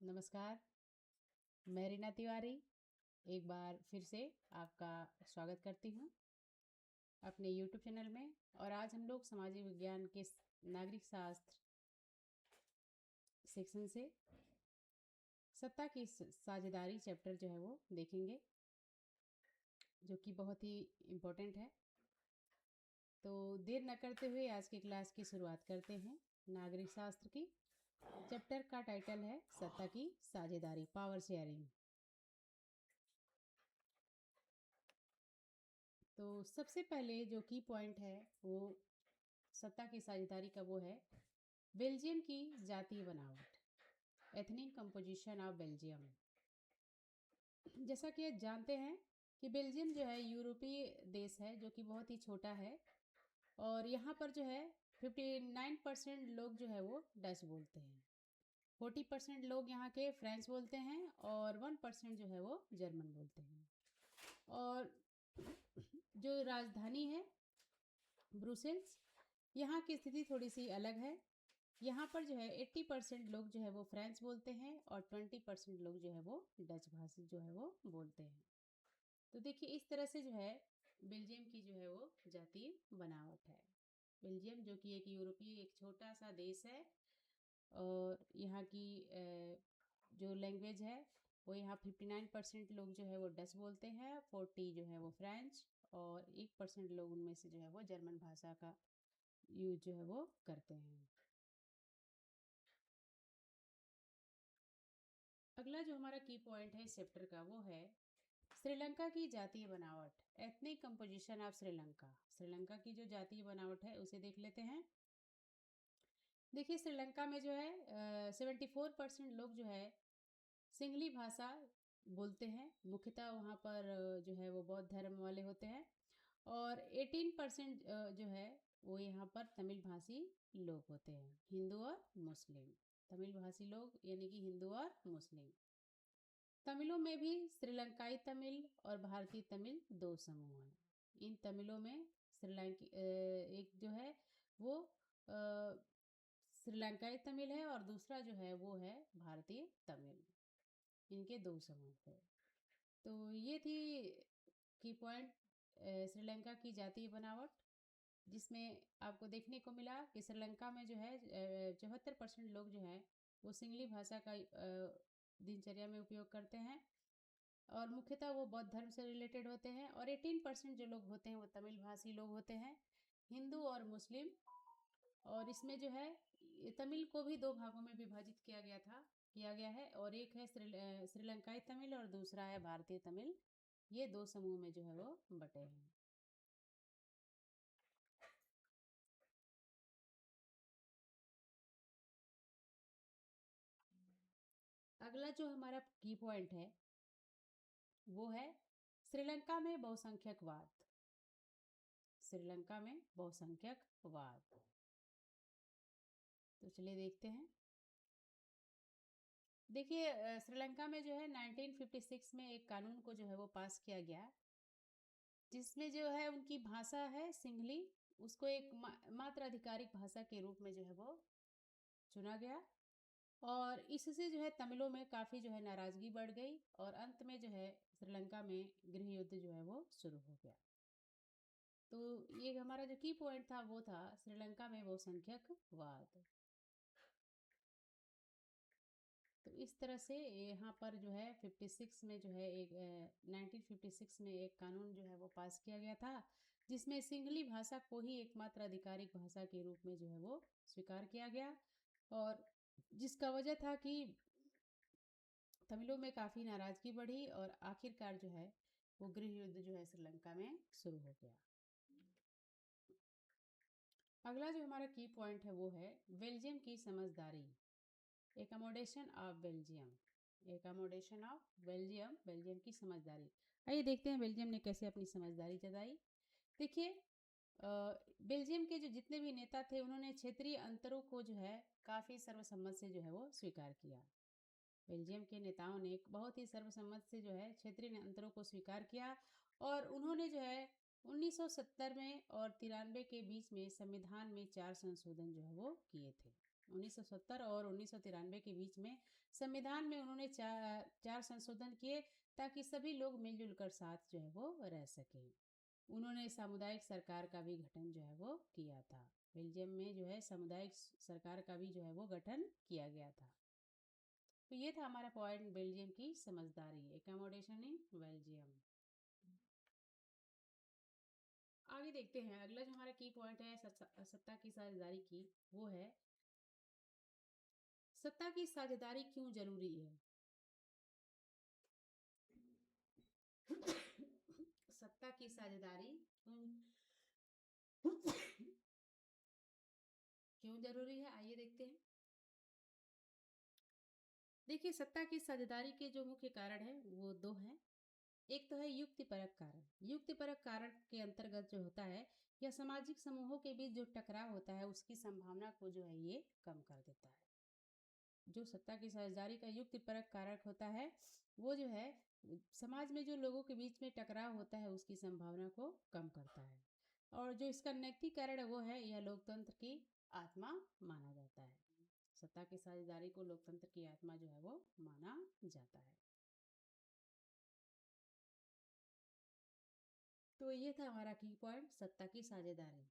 नमस्कार, मैं रीना तिवारी एक बार फिर से आपका स्वागत करती हूँ अपने YouTube चैनल में। और आज हम लोग सामाजिक विज्ञान के नागरिक शास्त्र सेक्शन से सत्ता की साझेदारी चैप्टर जो है वो देखेंगे, जो कि बहुत ही इम्पोर्टेंट है। तो देर न करते हुए आज की क्लास की शुरुआत करते हैं। नागरिक शास्त्र की चैप्टर का टाइटल है सत्ता की साझेदारी, पावर शेयरिंग। तो सबसे पहले जो की पॉइंट है वो सत्ता की साझेदारी का वो है बेल्जियम की जातीय बनावट, एथनिक कंपोजिशन ऑफ बेल्जियम। जैसा कि आप जानते हैं कि बेल्जियम जो है यूरोपीय देश है, जो कि बहुत ही छोटा है। और यहाँ पर जो है 59% लोग जो है वो डच बोलते हैं, 40% लोग यहाँ के फ्रेंच बोलते हैं और 1% जो है वो जर्मन बोलते हैं। और जो राजधानी है ब्रुसेल्स, यहाँ की स्थिति थोड़ी सी अलग है। यहाँ पर जो है 80% लोग जो है वो फ्रेंच बोलते हैं और 20% लोग जो है वो डच भाषी जो है वो बोलते हैं। तो देखिए इस तरह से जो है बेल्जियम की जो है वो जातीय बनावट है। बेल्जियम जो कि एक यूरोपीय एक छोटा सा देश है, और यहाँ की जो लैंग्वेज है वो यहाँ 59% लोग जो है वो डच बोलते हैं, 40 जो है वो फ्रेंच, और 1% लोग उनमें से जो है वो जर्मन भाषा का यूज जो है वो करते हैं। अगला जो हमारा की पॉइंट है इस चैप्टर का वो है श्रीलंका की जातीय बनावट, ethnic composition of Sri Lanka. Sri Lanka की जो जातीय बनावट है उसे देख लेते हैं। देखिए श्रीलंका में जो है 74% लोग जो है सिंगली भाषा बोलते हैं। मुख्यतः वहाँ पर जो है वो बौद्ध धर्म वाले होते हैं। और 18% जो है वो यहाँ पर तमिल भाषी लोग होते हैं, हिंदू और मुस्लिम। तमिल भाषी लोग यानी कि हिंदू और मुस्लिम। तमिलों में भी श्रीलंकाई तमिल और भारतीय तमिल दो समूह हैं। इन तमिलों में श्रीलंकी एक जो है वो श्रीलंकाई तमिल है और दूसरा जो है वो है भारतीय तमिल। इनके दो समूह थे। तो ये थी की पॉइंट श्रीलंका की जातीय बनावट, जिसमें आपको देखने को मिला कि श्रीलंका में जो है 74% लोग जो है वो सिंगली भाषा का दिनचर्या में उपयोग करते हैं, और मुख्यतः वो बौद्ध धर्म से रिलेटेड होते हैं। और 18% जो लोग होते हैं वो तमिल भाषी लोग होते हैं, हिंदू और मुस्लिम। और इसमें जो है तमिल को भी दो भागों में विभाजित किया गया है, और एक है श्रीलंकाई तमिल और दूसरा है भारतीय तमिल। ये दो समूह में जो है वो बटे हैं। अगला जो हमारा की पॉइंट है वो है श्रीलंका में बहुसंख्यकवाद। श्रीलंका में बहुसंख्यकवाद, तो चलिए देखते हैं। देखिए श्रीलंका में जो है 1956 में एक कानून को जो है वो पास किया गया, जिसमें जो है उनकी भाषा है सिंहली, उसको एक मात्र आधिकारिक भाषा के रूप में जो है वो चुना गया। और इससे जो है तमिलों में काफ़ी जो है नाराज़गी बढ़ गई, और अंत में जो है श्रीलंका में गृह युद्ध जो है वो शुरू हो गया। तो ये हमारा जो की पॉइंट था वो था श्रीलंका में बहुसंख्यकवाद। तो इस तरह से यहाँ पर जो है 56 में जो है एक 1956 में एक कानून जो है वो पास किया गया था, जिसमें सिंगली भाषा को ही एकमात्र आधिकारिक भाषा के रूप में जो है वो स्वीकार किया गया। और जिसका वजह था कि तमिलों में काफ़ी नाराज़गी बढ़ी, और आखिरकार जो है वो गृह युद्ध जो है श्रीलंका में शुरू हो गया। अगला जो हमारा की पॉइंट है वो है बेल्जियम की समझदारी, accommodation of Belgium. Accommodation of Belgium, Belgium की समझदारी। आइए देखते हैं बेल्जियम ने कैसे अपनी समझदारी जताई। देखिए बेल्जियम के जो जितने भी नेता थे उन्होंने क्षेत्रीय अंतरों को जो है काफ़ी सर्वसम्मत से जो है वो स्वीकार किया। बेल्जियम के नेताओं ने बहुत ही सर्वसम्मत से जो है क्षेत्रीय अंतरों को स्वीकार किया, और उन्होंने जो है 1970 में और 93 के बीच में संविधान में 4 संशोधन जो है वो किए थे। 1970 और 1993 के बीच में संविधान में उन्होंने चार संशोधन किए ताकि सभी लोग मिलजुल कर साथ जो है वो रह सकें। उन्होंने सामुदायिक सरकार का भी गठन जो है वो किया था। बेल्जियम में जो है सामुदायिक सरकार का भी जो है वो गठन किया गया था। तो ये था हमारा पॉइंट, बेल्जियम की समझदारी, एकोमोडेशन इन बेल्जियम। आगे देखते हैं अगला जो हमारा की पॉइंट है सत्ता की साझेदारी की, वो है सत्ता की साझेदारी क्यों जरूरी है। सत्ता की साझेदारी क्यों जरूरी है, आइए देखते हैं। देखिए, सत्ता की साझेदारी के जो मुख्य कारण है वो दो हैं। एक तो है युक्तिपरक कारण। युक्तिपरक कारण के अंतर्गत जो होता है या सामाजिक समूहों के बीच जो टकराव होता है उसकी संभावना को जो है ये कम कर देता है। जो सत्ता की साझेदारी का युक्तिपरक कारक होता है वो जो है समाज में जो लोगों के बीच में टकराव होता है उसकी संभावना को कम करता है। और जो इसका नैतिक कारण है वो है यह लोकतंत्र की आत्मा माना जाता है। सत्ता की साझेदारी को लोकतंत्र की आत्मा जो है वो माना जाता है। तो ये था हमारा की पॉइंट, सत्ता की साझेदारी।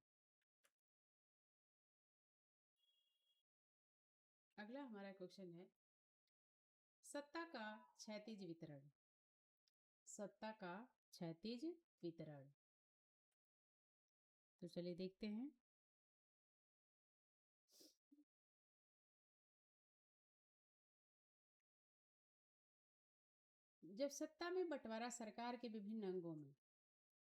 अगला हमारा क्वेश्चन है सत्ता का क्षैतिज वितरण। सत्ता का क्षैतिज वितरण, तो चलिए देखते हैं। जब सत्ता में बंटवारा सरकार के विभिन्न अंगों में,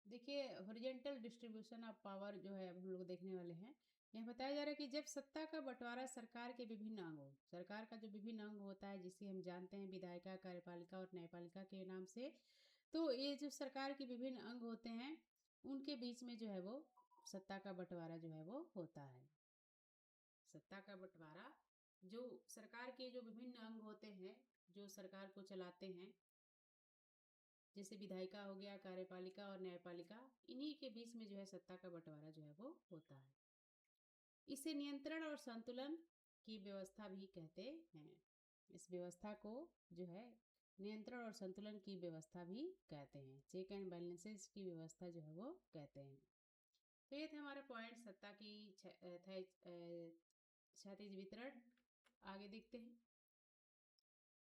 देखिए हॉरिजॉन्टल डिस्ट्रीब्यूशन ऑफ पावर जो है हम लोग देखने वाले हैं। यह बताया जा रहा है कि जब सत्ता का बंटवारा सरकार के विभिन्न अंगों, सरकार का जो विभिन्न अंग होता है जिसे हम जानते हैं विधायिका, कार्यपालिका और न्यायपालिका के नाम से, तो ये जो सरकार के विभिन्न अंग होते हैं उनके बीच में जो है वो सत्ता का बंटवारा जो है वो होता है। सत्ता का बंटवारा जो सरकार के जो विभिन्न अंग होते हैं जो सरकार को चलाते हैं, जैसे विधायिका हो गया, कार्यपालिका और न्यायपालिका, इन्हीं के बीच में जो है सत्ता का बंटवारा जो है वो होता है। इसे नियंत्रण और संतुलन की व्यवस्था भी कहते हैं। इस व्यवस्था को जो है नियंत्रण और संतुलन की व्यवस्था भी कहते हैं, चेक एंड बैलेंसेस की व्यवस्था जो है वो कहते हैं। तो ये था हमारा पॉइंट, सत्ता की क्षैतिज वितरण। आगे देखते हैं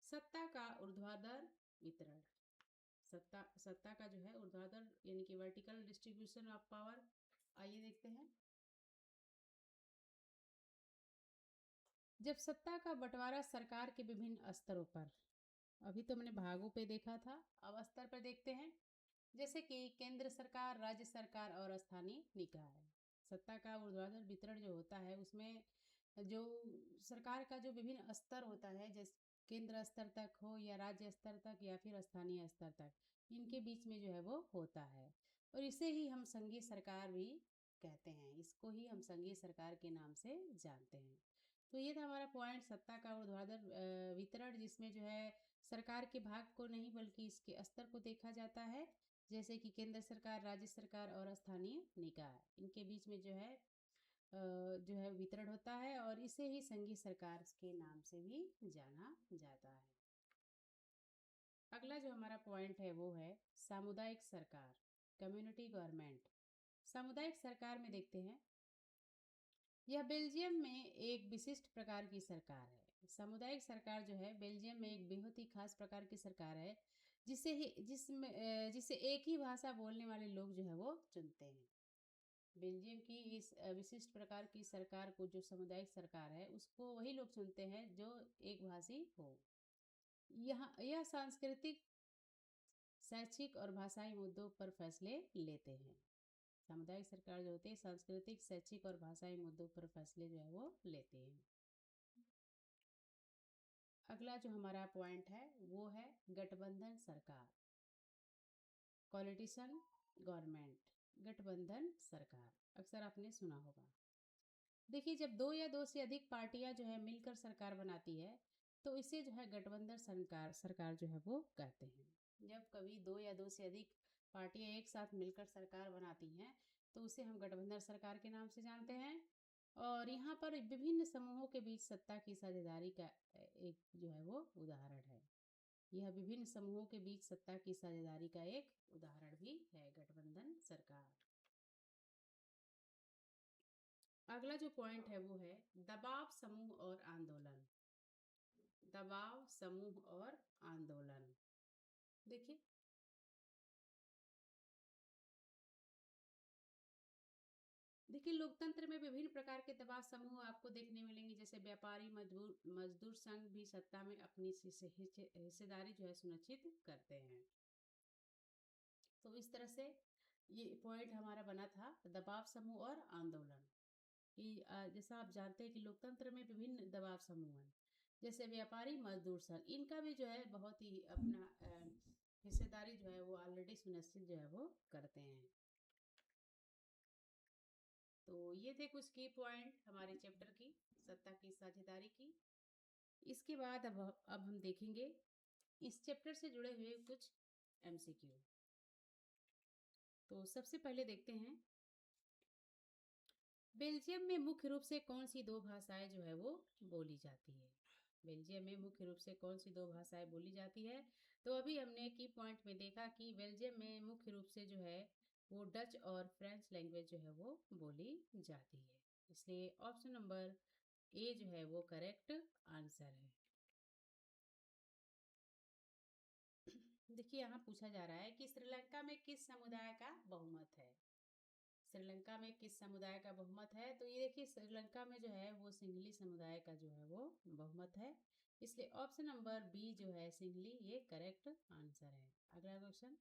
सत्ता का ऊर्ध्वाधर वितरण। सत्ता का जो है ऊर्ध्वाधर यानी कि वर्टिकल डिस्ट्रीब्यूशन ऑफ पावर, आइए देखते हैं। जब सत्ता का बंटवारा सरकार के विभिन्न स्तरों पर, अभी तो मैंने भागों पे देखा था, अब स्तर पर देखते हैं। जैसे कि केंद्र सरकार, राज्य सरकार और स्थानीय निकाय। सत्ता का ऊर्ध्वाधर वितरण जो होता है उसमें जो सरकार का जो विभिन्न स्तर होता है, जैसे केंद्र स्तर तक हो या राज्य स्तर तक या फिर स्थानीय स्तर तक, इनके बीच में जो है वो होता है। और इसे ही हम संघीय सरकार भी कहते हैं, इसको ही हम संघीय सरकार के नाम से जानते हैं। तो ये था हमारा पॉइंट, सत्ता का ऊर्ध्वाधर वितरण, जिसमें जो है सरकार के भाग को नहीं बल्कि इसके स्तर को देखा जाता है। जैसे कि केंद्र सरकार, राज्य सरकार और स्थानीय निकाय, इनके बीच में जो है वितरण होता है और इसे ही संघीय सरकार के नाम से भी जाना जाता है। अगला जो हमारा पॉइंट है वो है सामुदायिक सरकार, कम्युनिटी गवर्नमेंट। सामुदायिक सरकार में देखते हैं, यह बेल्जियम में एक विशिष्ट प्रकार की सरकार है। सामुदायिक सरकार जो है बेल्जियम में एक बेहद ही खास प्रकार की सरकार है, जिसे एक ही भाषा बोलने वाले लोग जो है वो चुनते हैं। बेल्जियम की इस विशिष्ट प्रकार की सरकार को, जो सामुदायिक सरकार है, उसको वही लोग चुनते हैं जो एक भाषी हो। यह सांस्कृतिक, शैक्षिक और भाषाई मुद्दों पर फैसले लेते हैं। सामुदायिक सरकार जो होती है सांस्कृतिक, शैक्षिक और भाषाई मुद्दों पर फैसले जो है वो लेते हैं। अगला जो हमारा पॉइंट है वो है गठबंधन सरकार, कोलिटिशन गवर्नमेंट। गठबंधन सरकार अक्सर आपने सुना होगा। देखिए, जब दो या दो से अधिक पार्टियां जो है मिलकर सरकार बनाती है तो इसे जो है गठबंधन सरकार जो है वो कहते हैं। जब कभी दो या दो से अधिक पार्टियां एक साथ मिलकर सरकार बनाती हैं तो उसे हम गठबंधन सरकार के नाम से जानते हैं। और यहाँ पर विभिन्न समूहों के बीच सत्ता की साझेदारी का एक जो है वो उदाहरण है। यह विभिन्न समूहों के बीच सत्ता की साझेदारी का एक उदाहरण भी है, गठबंधन सरकार। अगला जो पॉइंट है वो है दबाव समूह और आंदोलन। दबाव समूह और आंदोलन। देखिए लोकतंत्र में विभिन्न प्रकार के दबाव समूह आपको देखने मिलेंगे, जैसे व्यापारी मजदूर संघ भी सत्ता में अपनी हिस्सेदारी जो है सुनिश्चित करते हैं। तो इस तरह से ये पॉइंट हमारा बना था दबाव समूह और आंदोलन कि जैसा आप जानते हैं कि लोकतंत्र में विभिन्न दबाव समूह हैं, जैसे व्यापारी मजदूर संघ, इनका भी जो है बहुत ही अपना हिस्सेदारी जो है वो ऑलरेडी सुनिश्चित जो है वो करते हैं। तो ये थे कुछ की पॉइंट हमारे चैप्टर की सत्ता की साझेदारी की। इसके बाद अब हम देखेंगे इस चैप्टर से जुड़े हुए कुछ एमसीक्यू। तो सबसे पहले देखते हैं बेल्जियम में मुख्य रूप से कौन सी दो भाषाएं जो है वो बोली जाती है। बेल्जियम में मुख्य रूप से कौन सी दो भाषाएं बोली जाती है। तो अभी हमने की पॉइंट में देखा कि बेल्जियम में मुख्य रूप से जो है वो डच और फ्रेंच लैंग्वेज जो है वो बोली जाती है, इसलिए ऑप्शन नंबर ए जो है वो करेक्ट आंसर है। देखिए यहाँ पूछा जा रहा है कि श्रीलंका में किस समुदाय का बहुमत है। श्रीलंका में किस समुदाय का बहुमत है। तो ये देखिए श्रीलंका में जो है वो सिंहली समुदाय का जो है वो बहुमत है, इसलिए ऑप्शन नंबर बी जो है सिंहली ये करेक्ट आंसर है। अगला क्वेश्चन,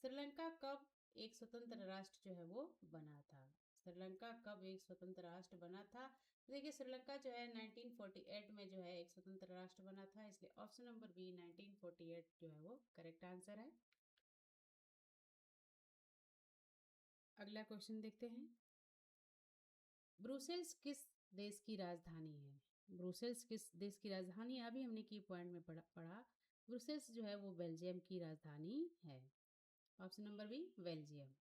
श्रीलंका कब एक स्वतंत्र राष्ट्र जो है वो बना था। श्रीलंका कब एक स्वतंत्र राष्ट्र बना था। देखिए श्रीलंका जो है 1948 में जो है एक स्वतंत्र राष्ट्र बना था, इसलिए ऑप्शन नंबर बी 1948 जो है वो करेक्ट आंसर है। अगला क्वेश्चन देखते हैं, ब्रुसेल्स किस देश की राजधानी है। ब्रुसेल्स किस देश की राजधानी, अभी हमने की पॉइंट में पढ़ा ब्रुसेल्स जो है वो बेल्जियम की राजधानी है। Option number B Belgium.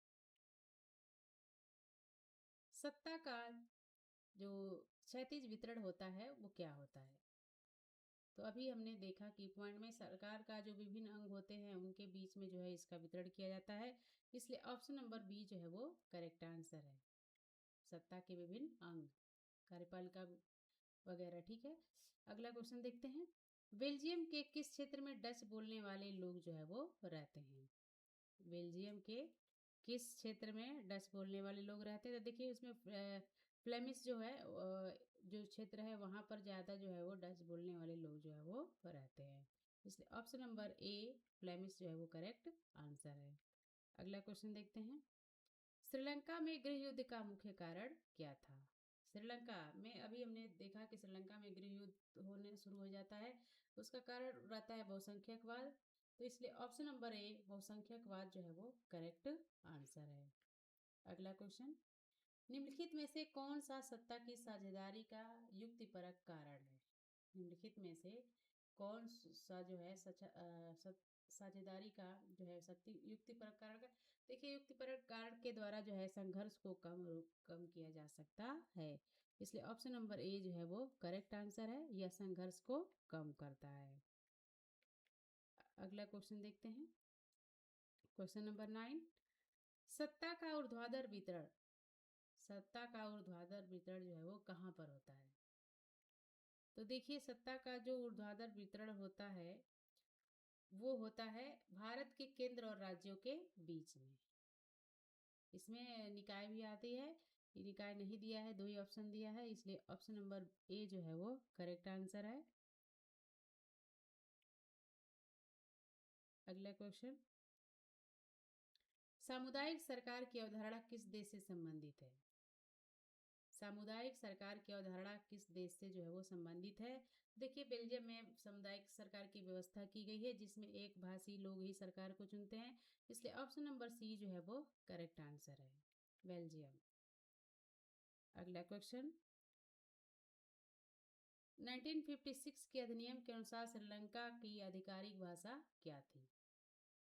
सत्ता का जो क्षैतिज वितरण होता है वो क्या होता है। तो अभी हमने देखा कि पॉइंट में सरकार का जो विभिन्न अंग होते हैं उनके बीच में जो है इसका वितरण किया जाता है, इसलिए ऑप्शन नंबर बी जो है वो करेक्ट आंसर है। सत्ता के विभिन्न अंग, कार्यपालिका वगैरह, ठीक है। अगला क्वेश्चन देखते हैं, बेल्जियम के किस क्षेत्र में डच बोलने वाले लोग जो है वो रहते हैं। बेल्जियम के किस क्षेत्र में डच बोलने वाले लोग रहते हैं। तो देखिए उसमें फ्लेमिश जो है जो क्षेत्र है वहाँ पर ज़्यादा जो है वो डच बोलने वाले लोग जो है वो रहते हैं, इसलिए ऑप्शन नंबर ए फ्लेमिश जो है वो करेक्ट आंसर है। अगला क्वेश्चन देखते हैं, श्रीलंका में गृह युद्ध का मुख्य कारण क्या था। श्रीलंका में अभी हमने देखा कि श्रीलंका में गृह युद्ध होने शुरू हो जाता है, उसका कारण रहता है बहुसंख्यकवाद, तो इसलिए ऑप्शन नंबर ए बहुसंख्यकवाद जो है वो करेक्ट आंसर है। अगला क्वेश्चन, निम्नलिखित में से कौन सा सत्ता की साझेदारी का युक्तिपरक कारण है। निम्नलिखित में से कौन सा जो है साझेदारी का जो है युक्तिपरक कारण का। देखिए युक्तिपरक कारण के द्वारा जो है संघर्ष को कम किया जा सकता है, इसलिए ऑप्शन नंबर ए जो है वो करेक्ट आंसर है, यह संघर्ष को कम करता है। अगला क्वेश्चन देखते हैं, क्वेश्चन नंबर 9, सत्ता का ऊर्ध्वाधर वितरण, सत्ता का ऊर्ध्वाधर वितरण जो है वो कहाँ पर होता है। तो देखिए सत्ता का जो ऊर्ध्वाधर वितरण होता है वो होता है भारत के केंद्र और राज्यों के बीच में। इसमें निकाय भी आती है, ये निकाय नहीं दिया है, दो ही ऑप्शन दिया है, इसलिए ऑप्शन नंबर ए जो है वो करेक्ट आंसर है। अगला क्वेश्चन, सामुदायिक सरकार की अवधारणा किस देश से संबंधित है। सामुदायिक सरकार की अवधारणा किस देश से जो है वो संबंधित है। देखिए बेल्जियम में सामुदायिक सरकार की व्यवस्था की गई है जिसमें एक भाषी लोग ही सरकार को चुनते हैं, इसलिए ऑप्शन नंबर सी जो है वो करेक्ट आंसर है, बेल्जियम। अगला क्वेश्चन, 1956 के अधिनियम के अनुसार श्रीलंका की आधिकारिक भाषा क्या थी।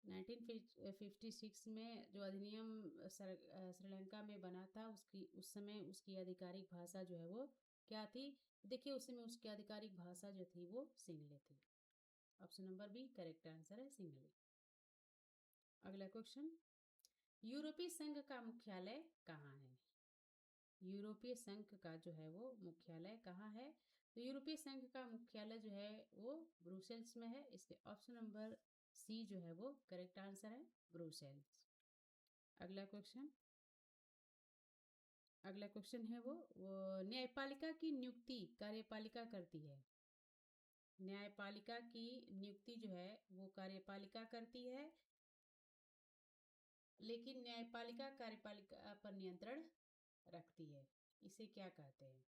1956 में जो अधिनियम श्रीलंका में बना था, उस समय उसकी आधिकारिक भाषा जो है वो क्या थी? देखिए उस समय उसकी आधिकारिक भाषा जो थी वो सिंहली थी। Option number B correct answer है, सिंहली। अगला क्वेश्चन, यूरोपीय संघ का मुख्यालय कहाँ है? यूरोपीय संघ का जो है वो मुख्यालय कहाँ है? तो यूरोपीय संघ का मुख्यालय जो है वो ब्रुसेल्स में है। इसलिए ऑप्शन नंबर सी जो है वो करेक्ट आंसर है, ब्रुसेल्स। अगला क्वेश्चन है वो न्यायपालिका की नियुक्ति कार्यपालिका करती है। न्यायपालिका की नियुक्ति जो है वो कार्यपालिका करती है, लेकिन न्यायपालिका कार्यपालिका पर नियंत्रण रखती है। इसे क्या कहते हैं?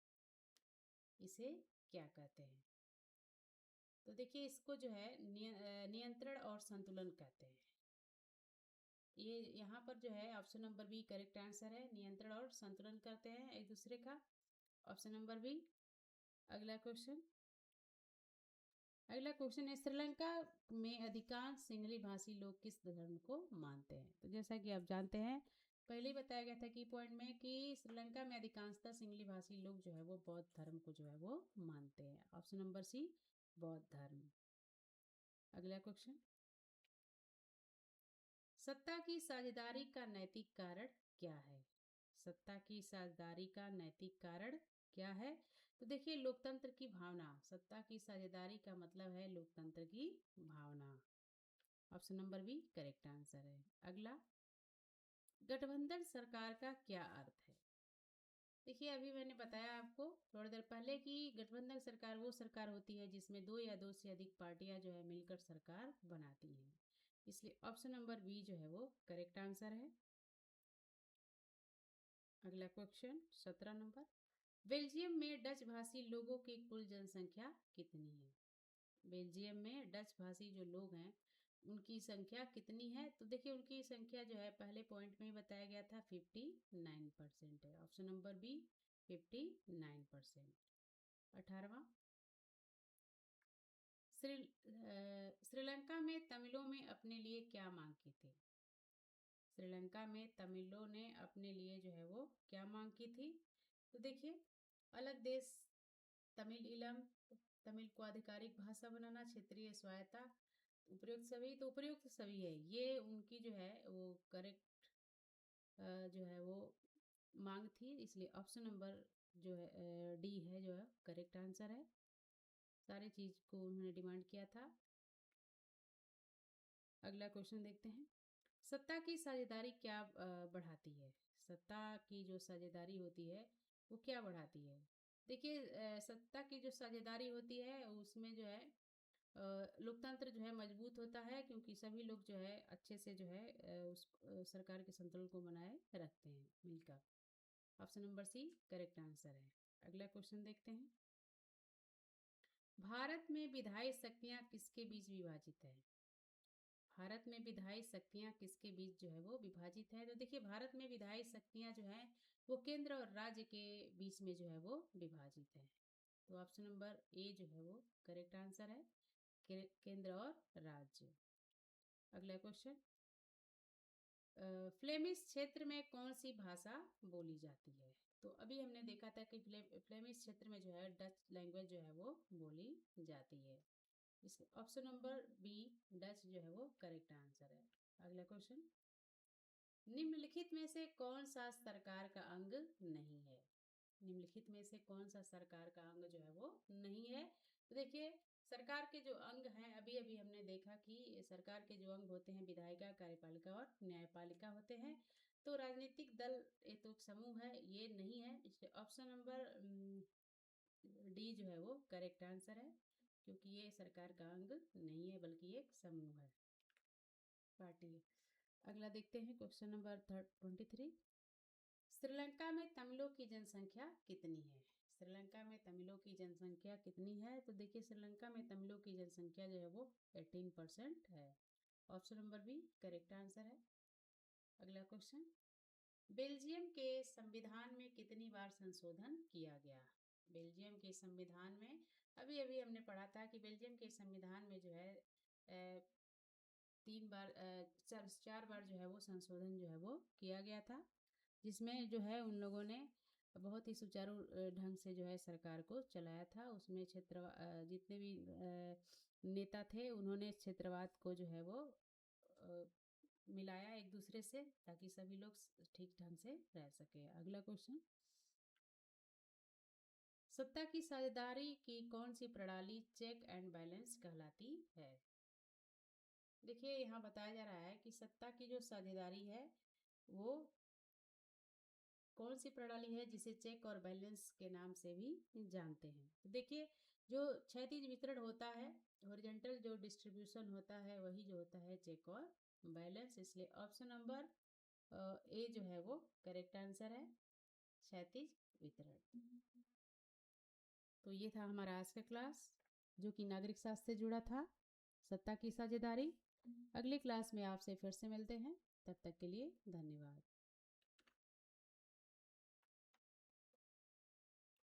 इसे क्या कहते हैं? तो देखिए इसको जो है नियंत्रण और संतुलन कहते हैं। ये यहाँ पर जो है option number B correct answer है, नियंत्रण और संतुलन करते हैं एक दूसरे का। Option number B. अगला क्वेश्चन है, श्रीलंका में अधिकांश सिंहली भाषी लोग किस धर्म को मानते हैं? तो जैसा कि आप जानते हैं, पहले ही बताया गया था की पॉइंट में कि श्रीलंका में अधिकांशतः सिंहली भाषी लोग जो है वो बौद्ध धर्म को जो है वो मानते हैं। ऑप्शन नंबर सी बौद्ध धर्म। अगला क्वेश्चन, सत्ता की साझेदारी का नैतिक कारण क्या है? सत्ता की साझेदारी का नैतिक कारण क्या है? तो देखिए लोकतंत्र की भावना। सत्ता की साझेदारी का मतलब है लोकतंत्र की भावना। Option number B correct answer है। अगला, गठबंधन सरकार का क्या अर्थ है? देखिए अभी मैंने बताया आपको थोड़ी देर पहले कि गठबंधन सरकार वो सरकार होती है जिसमें दो या दो से अधिक पार्टियां जो है मिलकर सरकार बनाती हैं। इसलिए ऑप्शन नंबर बी जो है वो करेक्ट आंसर है। अगला क्वेश्चन 17 नंबर, बेल्जियम में डच भाषी लोगों की कुल जनसंख्या कितनी है? बेल्जियम में डच भाषी जो लोग हैं उनकी संख्या कितनी है? तो देखिए उनकी संख्या जो है पहले पॉइंट में ही बताया गया था 59% है। Option number B 59%। 18वां, श्रीलंका में तमिलों में अपने लिए क्या मांग की थी? श्रीलंका में तमिलों ने अपने लिए जो है वो क्या मांग की थी? तो देखिए अलग देश, तमिल इलम, तमिल को आधिकारिक भाषा बनाना, क्षेत्रीय स्वायत्ता, उपयुक्त सभी। तो उपयुक्त सभी है ये उनकी जो है वो करेक्ट जो है वो मांग थी। इसलिए ऑप्शन नंबर जो है डी है जो है करेक्ट आंसर है। सारी चीज को उन्होंने डिमांड किया था। अगला क्वेश्चन देखते हैं, सत्ता की साझेदारी क्या बढ़ाती है? सत्ता की जो साझेदारी होती है वो क्या बढ़ाती है? देखिए सत्ता की जो साझेदारी होती है उसमें जो है लोकतंत्र जो है मजबूत होता है, क्योंकि सभी लोग जो है अच्छे से जो है उस सरकार के संतुलन को बनाए रखते हैं मिलकर। Option number C correct answer है। अगला क्वेश्चन देखते हैं, भारत में विधायी शक्तियां किसके बीच विभाजित है? भारत में विधायी शक्तियां किसके बीच जो है वो विभाजित है? तो देखिए भारत में विधायी शक्तियां जो है वो केंद्र और राज्य के बीच में जो है वो विभाजित है। तो ऑप्शन नंबर ए जो है वो करेक्ट आंसर है, केंद्र और राज्य। अगला क्वेश्चन, फ्लेमिश क्षेत्र में कौन सी भाषा बोली जाती है? तो अभी हमने देखा था कि फ्लेमिश क्षेत्र में जो है डच लैंग्वेज जो है वो बोली जाती है। इसलिए ऑप्शन नंबर बी डच जो है वो करेक्ट आंसर है। अगला क्वेश्चन, निम्नलिखित में से कौन सा सरकार का अंग नहीं है? निम्नलिखित में से कौन सा सरकार का अंग जो है वो नहीं है? तो देखिए सरकार के जो अंग हैं, अभी अभी हमने देखा कि सरकार के जो अंग होते हैं विधायिका, कार्यपालिका और न्यायपालिका होते हैं। तो राजनीतिक दल ये तो एक समूह है, ये नहीं है। इसलिए ऑप्शन नंबर डी जो है वो करेक्ट आंसर है, क्योंकि ये सरकार का अंग नहीं है बल्कि एक समूह है, पार्टी है। अगला देखते हैं क्वेश्चन नंबर 23, श्रीलंका में तमिलों की जनसंख्या कितनी है? श्रीलंका में तमिलों की जनसंख्या कितनी है? तो देखिए श्रीलंका में तमिलों की जनसंख्या जो है वो 18% है। Option number B correct answer है। अगला क्वेश्चन, बेल्जियम के संविधान में कितनी बार संशोधन किया गया? बेल्जियम के संविधान में अभी अभी हमने पढ़ा था कि बेल्जियम के संविधान में जो है चार बार जो है वो संशोधन जो है वो किया गया था, जिसमें जो है उन लोगों ने बहुत ही सुचारू ढंग से जो है सरकार को चलाया था। उसमें जितने भी नेता थे उन्होंने क्षेत्रवाद को जो है वो मिलाया एक दूसरे से, ताकि सभी लोग ठीक ढंग से रह सके। अगला क्वेश्चन, सत्ता की साझेदारी की कौन सी प्रणाली चेक एंड बैलेंस कहलाती है? देखिए यहाँ बताया जा रहा है कि सत्ता की जो साझेदारी है वो कौन सी प्रणाली है जिसे चेक और बैलेंस के नाम से भी जानते हैं। तो देखिए, जो क्षैतिज वितरण होता है, हॉरिजॉन्टल जो डिस्ट्रीब्यूशन होता है, वही जो होता है चेक और बैलेंस। इसलिए ऑप्शन नंबर ए जो है वो करेक्ट आंसर है, क्षैतिज वितरण। तो ये था हमारा आज का क्लास, जो कि नागरिक शास्त्र से जुड़ा था, सत्ता की साझेदारी। अगले क्लास में आपसे फिर से मिलते हैं, तब तक के लिए धन्यवाद।